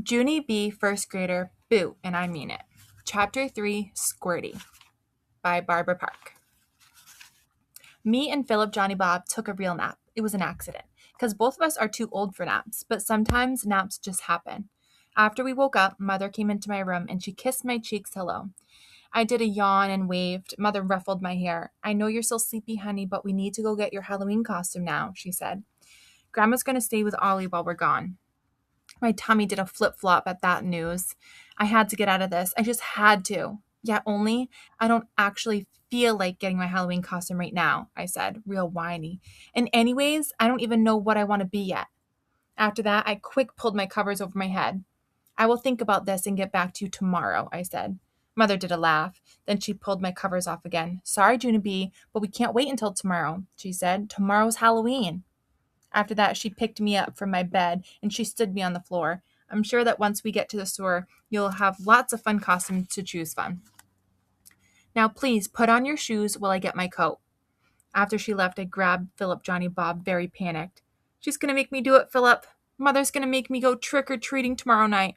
Junie B, first grader, boo, and I mean it. Chapter 3, Squirty, by Barbara Park. Me and Philip Johnny Bob took a real nap. It was an accident, because both of us are too old for naps, but sometimes naps just happen. After we woke up, Mother came into my room and she kissed my cheeks hello. I did a yawn and waved. Mother ruffled my hair. I know you're still sleepy, honey, but we need to go get your Halloween costume now, she said. Grandma's going to stay with Ollie while we're gone. My tummy did a flip-flop at that news. I had to get out of this. I just had to. Yeah, only I don't actually feel like getting my Halloween costume right now, I said, real whiny. And anyways, I don't even know what I want to be yet. After that, I quick pulled my covers over my head. I will think about this and get back to you tomorrow, I said. Mother did a laugh. Then she pulled my covers off again. Sorry, Junie B, but we can't wait until tomorrow, she said. Tomorrow's Halloween. After that, she picked me up from my bed and she stood me on the floor. I'm sure that once we get to the store, you'll have lots of fun costumes to choose from. Now, please put on your shoes while I get my coat. After she left, I grabbed Philip Johnny Bob, very panicked. She's going to make me do it, Philip. Mother's going to make me go trick-or-treating tomorrow night.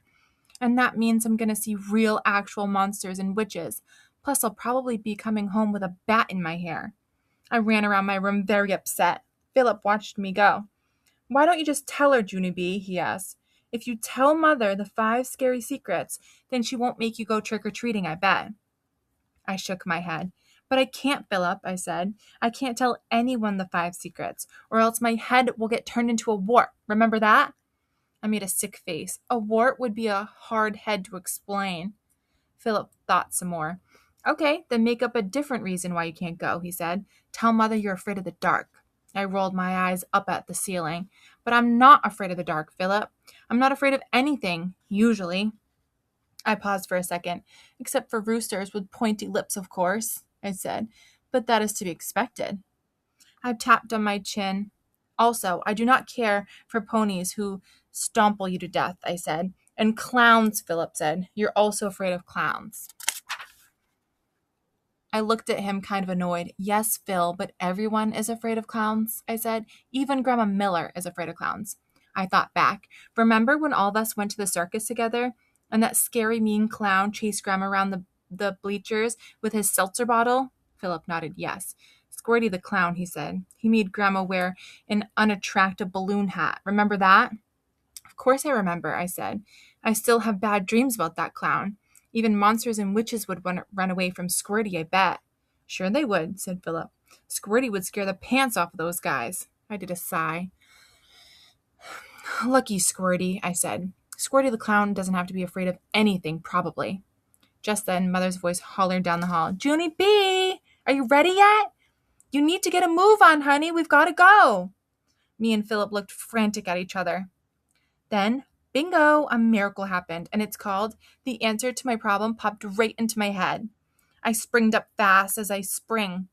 And that means I'm going to see real, actual monsters and witches. Plus, I'll probably be coming home with a bat in my hair. I ran around my room very upset. Philip watched me go. Why don't you just tell her, Junie B? He asked. If you tell Mother the 5 scary secrets, then she won't make you go trick-or-treating, I bet. I shook my head. But I can't, Philip, I said. I can't tell anyone the 5 secrets, or else my head will get turned into a wart. Remember that? I made a sick face. A wart would be a hard head to explain. Philip thought some more. Okay, then make up a different reason why you can't go, he said. Tell Mother you're afraid of the dark. I rolled my eyes up at the ceiling. But I'm not afraid of the dark, Philip. I'm not afraid of anything, usually. I paused for a second. Except for roosters with pointy lips, of course, I said. But that is to be expected. I tapped on my chin. Also, I do not care for ponies who stomple you to death, I said. And clowns, Philip said. You're also afraid of clowns. I looked at him kind of annoyed. Yes, Phil, but everyone is afraid of clowns, I said. Even Grandma Miller is afraid of clowns. I thought back. Remember when all of us went to the circus together and that scary mean clown chased Grandma around the bleachers with his seltzer bottle? Philip nodded yes. Squirty the clown, he said. He made Grandma wear an unattractive balloon hat. Remember that? Of course I remember, I said. I still have bad dreams about that clown. Even monsters and witches would run away from Squirty, I bet. Sure they would, said Philip. Squirty would scare the pants off of those guys. I did a sigh. Lucky Squirty, I said. Squirty the clown doesn't have to be afraid of anything, probably. Just then, Mother's voice hollered down the hall. Junie B, are you ready yet? You need to get a move on, honey. We've got to go. Me and Philip looked frantic at each other. Then, bingo, a miracle happened, and it's called the answer to my problem popped right into my head. I springed up fast as I spring.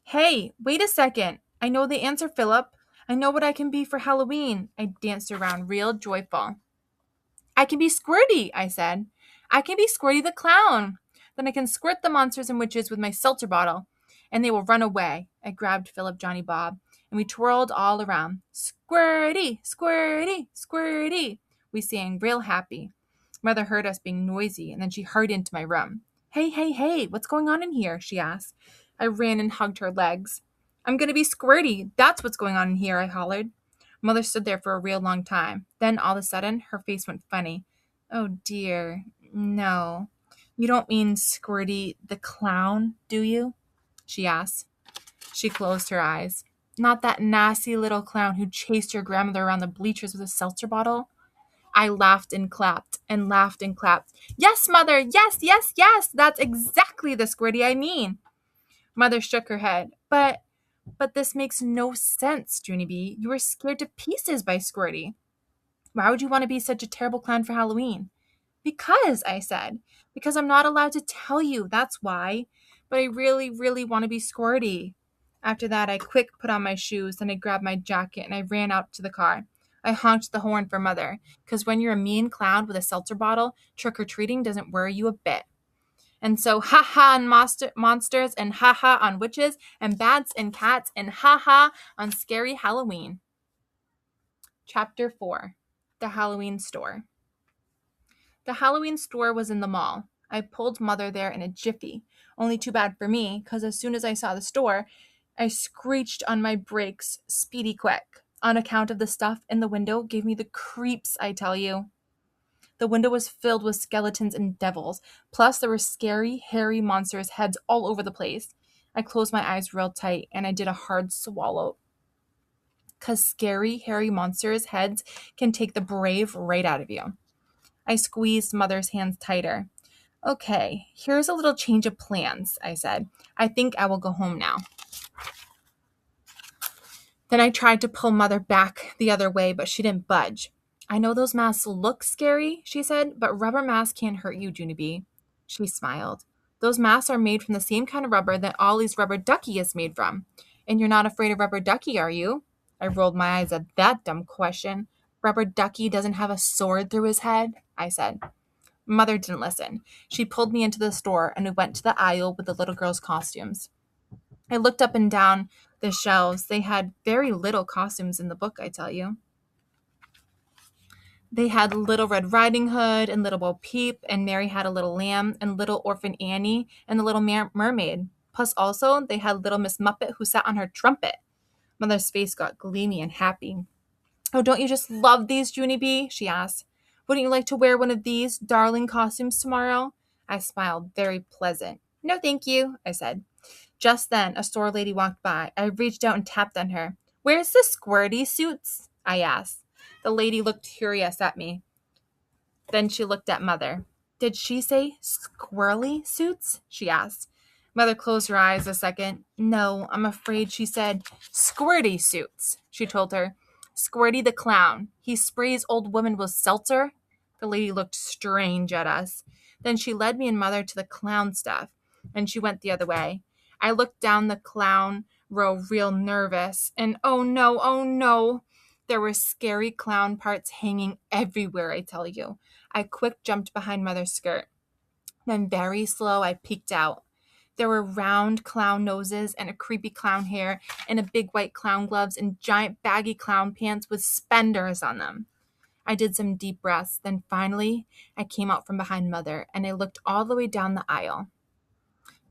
Hey, wait a second. I know the answer, Philip. I know what I can be for Halloween. I danced around real joyful. I can be Squirty, I said. I can be Squirty the clown. Then I can squirt the monsters and witches with my seltzer bottle, and they will run away. I grabbed Philip Johnny Bob, and we twirled all around. Squirty, Squirty, Squirty. We sang real happy. Mother heard us being noisy, and then she hurried into my room. Hey, what's going on in here? She asked. I ran and hugged her legs. I'm going to be Squirty. That's what's going on in here, I hollered. Mother stood there for a real long time. Then, all of a sudden, her face went funny. Oh, dear. No. You don't mean Squirty the clown, do you? She asked. She closed her eyes. Not that nasty little clown who chased your grandmother around the bleachers with a seltzer bottle? I laughed and clapped and laughed and clapped. Yes, Mother, yes, that's exactly the Squirty I mean. Mother shook her head. But this makes no sense, Junie B. You were scared to pieces by Squirty. Why would you want to be such a terrible clown for Halloween? Because, I said. Because I'm not allowed to tell you, that's why. But I really, really want to be Squirty. After that, I quick put on my shoes, then I grabbed my jacket and I ran out to the car. I honked the horn for Mother, because when you're a mean clown with a seltzer bottle, trick-or-treating doesn't worry you a bit. And so, ha-ha on monsters, and ha-ha on witches, and bats and cats, and ha-ha on scary Halloween. Chapter 4, The Halloween Store. The Halloween store was in the mall. I pulled Mother there in a jiffy. Only too bad for me, because as soon as I saw the store, I screeched on my brakes, speedy quick. On account of the stuff in the window gave me the creeps, I tell you. The window was filled with skeletons and devils, plus there were scary, hairy monsters' heads all over the place. I closed my eyes real tight, and I did a hard swallow. 'Cause scary, hairy monsters' heads can take the brave right out of you. I squeezed Mother's hands tighter. Okay, here's a little change of plans, I said. I think I will go home now. Then I tried to pull Mother back the other way, but she didn't budge. I know those masks look scary, she said, but rubber masks can't hurt you, Junie B. She smiled. Those masks are made from the same kind of rubber that Ollie's rubber ducky is made from. And you're not afraid of rubber ducky, are you? I rolled my eyes at that dumb question. Rubber ducky doesn't have a sword through his head, I said. Mother didn't listen. She pulled me into the store and we went to the aisle with the little girls' costumes. I looked up and down the shelves. They had very little costumes in the book, I tell you. They had Little Red Riding Hood and Little Bo Peep, and Mary Had a Little Lamb, and Little Orphan Annie, and the Little Mermaid. Plus also, they had Little Miss Muppet who sat on her trumpet. Mother's face got gleamy and happy. Oh, don't you just love these, Junie B? She asked. Wouldn't you like to wear one of these darling costumes tomorrow? I smiled, very pleasant. No, thank you, I said. Just then, a store lady walked by. I reached out and tapped on her. Where's the squirty suits? I asked. The lady looked curious at me. Then she looked at Mother. Did she say squirrely suits? She asked. Mother closed her eyes a second. No, I'm afraid she said squirty suits, she told her. Squirty the clown. He sprays old women with seltzer. The lady looked strange at us. Then she led me and Mother to the clown stuff, and she went the other way. I looked down the clown row real nervous, and oh no, there were scary clown parts hanging everywhere, I tell you. I quick jumped behind Mother's skirt. Then very slow, I peeked out. There were round clown noses and a creepy clown hair and a big white clown gloves and giant baggy clown pants with spenders on them. I did some deep breaths. Then finally, I came out from behind Mother and I looked all the way down the aisle.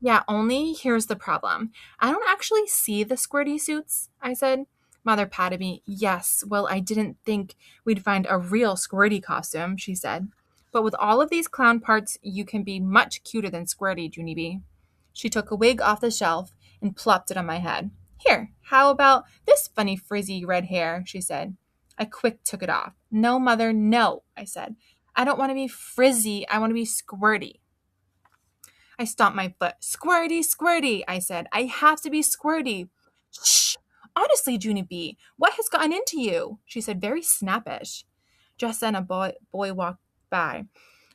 Yeah, only here's the problem. I don't actually see the squirty suits, I said. Mother patted me. Yes, well, I didn't think we'd find a real squirty costume, she said. But with all of these clown parts, you can be much cuter than Squirty, Junie B. She took a wig off the shelf and plopped it on my head. Here, how about this funny frizzy red hair, she said. I quick took it off. No, Mother, no, I said. I don't want to be frizzy. I want to be squirty. I stomped my foot. Squirty, squirty, I said. I have to be squirty. Shh. Honestly, Junie B., what has gotten into you? She said, very snappish. Just then a boy walked by,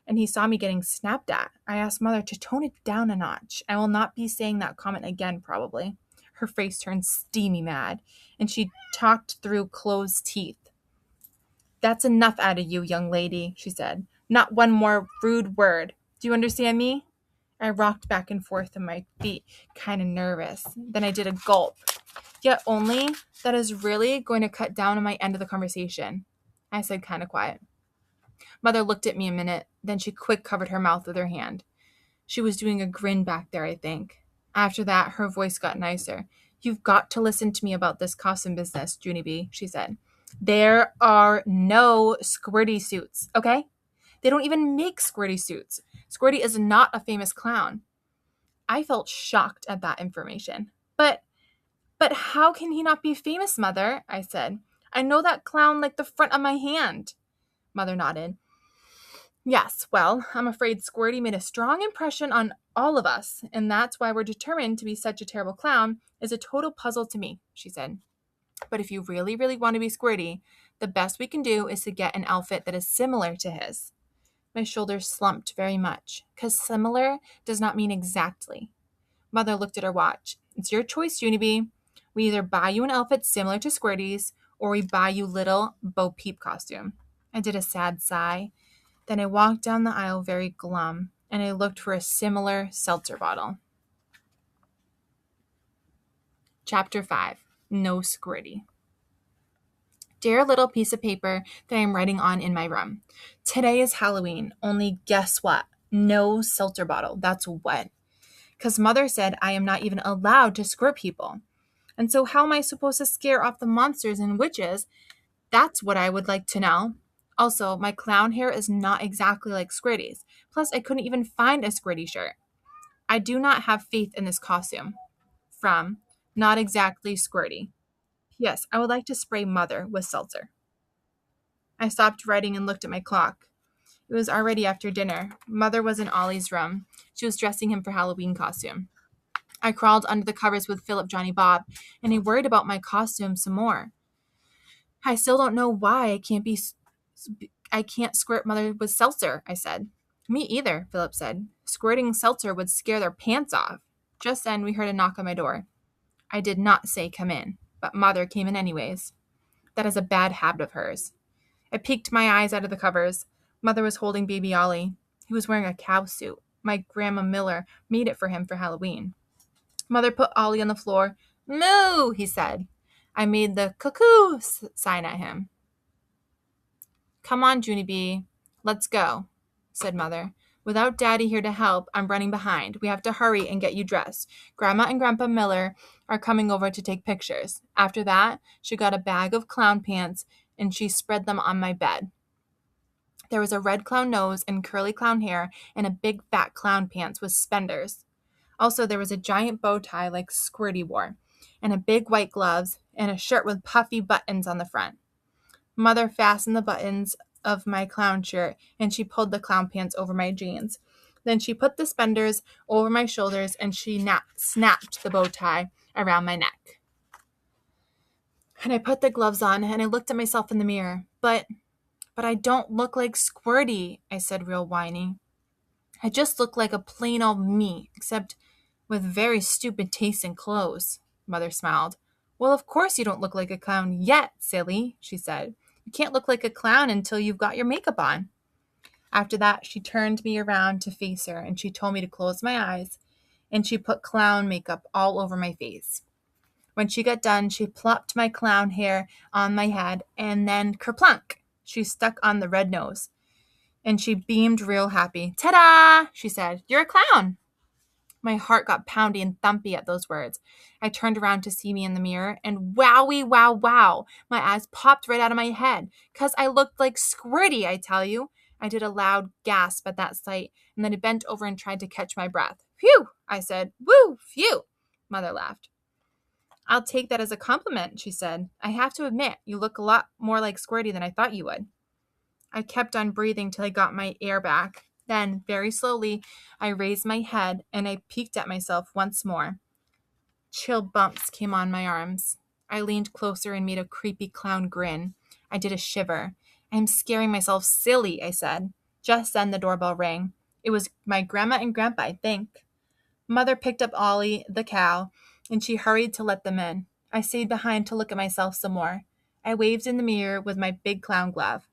and he saw me getting snapped at. I asked Mother to tone it down a notch. I will not be saying that comment again, probably. Her face turned steamy mad, and she talked through closed teeth. That's enough out of you, young lady, she said. Not one more rude word. Do you understand me? I rocked back and forth on my feet, kind of nervous. Then I did a gulp. Yet only that is really going to cut down on my end of the conversation, I said kind of quiet. Mother looked at me a minute, then she quick covered her mouth with her hand. She was doing a grin back there, I think. After that, her voice got nicer. You've got to listen to me about this costume business, Junie B., she said. There are no squirty suits, okay? They don't even make squirty suits. Squirty is not a famous clown. I felt shocked at that information. But how can he not be famous, Mother? I said. I know that clown like the front of my hand. Mother nodded. Yes, well, I'm afraid Squirty made a strong impression on all of us, and that's why we're determined to be such a terrible clown is a total puzzle to me, she said. But if you really, really want to be Squirty, the best we can do is to get an outfit that is similar to his. My shoulders slumped very much, because similar does not mean exactly. Mother looked at her watch. It's your choice, Junie B. We either buy you an outfit similar to Squirty's, or we buy you little Bo Peep costume. I did a sad sigh. Then I walked down the aisle very glum, and I looked for a similar seltzer bottle. Chapter 5. No Squirty. Dear little piece of paper that I am writing on in my room. Today is Halloween, only guess what? No seltzer bottle. That's what. Because Mother said I am not even allowed to squirt people. And so how am I supposed to scare off the monsters and witches? That's what I would like to know. Also, my clown hair is not exactly like Squirty's. Plus, I couldn't even find a Squirty shirt. I do not have faith in this costume. From Not Exactly Squirty. Yes, I would like to spray Mother with seltzer. I stopped writing and looked at my clock. It was already after dinner. Mother was in Ollie's room. She was dressing him for Halloween costume. I crawled under the covers with Philip, Johnny, Bob, and I worried about my costume some more. I still don't know why I can't squirt Mother with seltzer, I said. Me either, Philip said. Squirting seltzer would scare their pants off. Just then we heard a knock on my door. I did not say come in, but Mother came in anyways. That is a bad habit of hers. I peeked my eyes out of the covers. Mother was holding baby Ollie. He was wearing a cow suit. My Grandma Miller made it for him for Halloween. Mother put Ollie on the floor. Moo, he said. I made the cuckoo sign at him. Come on, Junie B. Let's go, said Mother. Without Daddy here to help, I'm running behind. We have to hurry and get you dressed. Grandma and Grandpa Miller are coming over to take pictures. After that, she got a bag of clown pants and she spread them on my bed. There was a red clown nose and curly clown hair and a big fat clown pants with spenders. Also, there was a giant bow tie like Squirty wore, and a big white gloves and a shirt with puffy buttons on the front. Mother fastened the buttons of my clown shirt and she pulled the clown pants over my jeans. Then she put the spenders over my shoulders and she snapped the bow tie around my neck. And I put the gloves on and I looked at myself in the mirror. But I don't look like Squirty, I said real whiny. I just look like a plain old me, except with very stupid taste in clothes, Mother smiled. Well, of course you don't look like a clown yet, silly, she said. You can't look like a clown until you've got your makeup on. After that, she turned me around to face her, and she told me to close my eyes, and she put clown makeup all over my face. When she got done, she plopped my clown hair on my head, and then kerplunk, she stuck on the red nose. And she beamed real happy. Ta-da! She said, you're a clown. My heart got poundy and thumpy at those words. I turned around to see me in the mirror, and wowie, wow, wow, my eyes popped right out of my head, 'cause I looked like Squirty, I tell you. I did a loud gasp at that sight, and then I bent over and tried to catch my breath. Phew, I said. Woo, phew, Mother laughed. I'll take that as a compliment, she said. I have to admit, you look a lot more like Squirty than I thought you would. I kept on breathing till I got my air back. Then, very slowly, I raised my head and I peeked at myself once more. Chill bumps came on my arms. I leaned closer and made a creepy clown grin. I did a shiver. I'm scaring myself silly, I said. Just then the doorbell rang. It was my grandma and grandpa, I think. Mother picked up Ollie, the cow, and she hurried to let them in. I stayed behind to look at myself some more. I waved in the mirror with my big clown glove.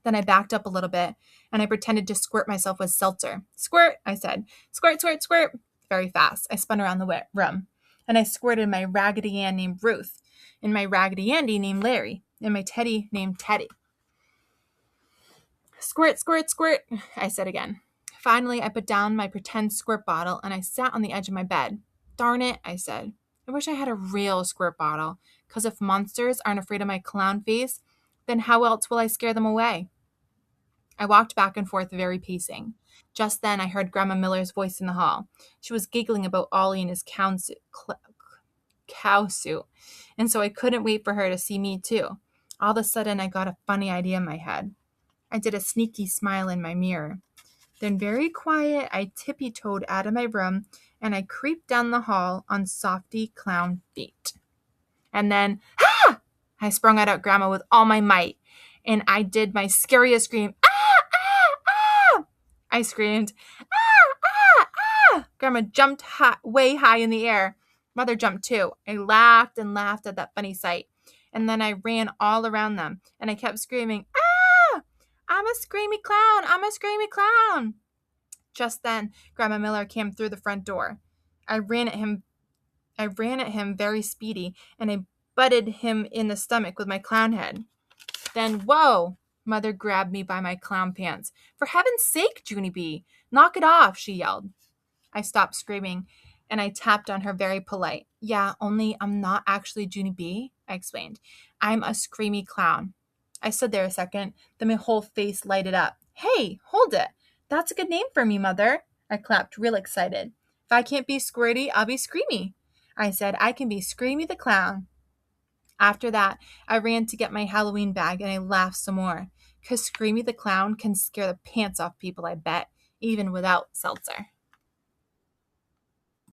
Then I backed up a little bit, and I pretended to squirt myself with seltzer. Squirt, I said. Squirt, squirt, squirt. Very fast. I spun around the room, and I squirted my Raggedy Ann named Ruth, and my Raggedy Andy named Larry, and my Teddy named Teddy. Squirt, squirt, squirt, I said again. Finally, I put down my pretend squirt bottle, and I sat on the edge of my bed. Darn it, I said. I wish I had a real squirt bottle, 'cause if monsters aren't afraid of my clown face, then how else will I scare them away? I walked back and forth, very pacing. Just then, I heard Grandma Miller's voice in the hall. She was giggling about Ollie and his cow suit, and so I couldn't wait for her to see me too. All of a sudden, I got a funny idea in my head. I did a sneaky smile in my mirror. Then, very quiet, I tippy-toed out of my room, and I creeped down the hall on softy clown feet. And then, ha! I sprung out at Grandma with all my might, and I did my scariest scream. I screamed, ah, ah, ah! Grandma jumped way high in the air. Mother jumped too. I laughed and laughed at that funny sight. And then I ran all around them, and I kept screaming, ah! I'm a screamy clown! I'm a screamy clown! Just then, Grandma Miller came through the front door. I ran at him very speedy, and I butted him in the stomach with my clown head. Then, whoa, Mother grabbed me by my clown pants. For heaven's sake, Junie B, knock it off, she yelled. I stopped screaming, and I tapped on her very polite. Yeah, only I'm not actually Junie B, I explained. I'm a screamy clown. I stood there a second, then my whole face lighted up. Hey, hold it. That's a good name for me, Mother. I clapped, real excited. If I can't be Squirty, I'll be Screamy. I said, I can be Screamy the Clown. After that, I ran to get my Halloween bag and I laughed some more. 'Cause Screamy the Clown can scare the pants off people, I bet, even without seltzer.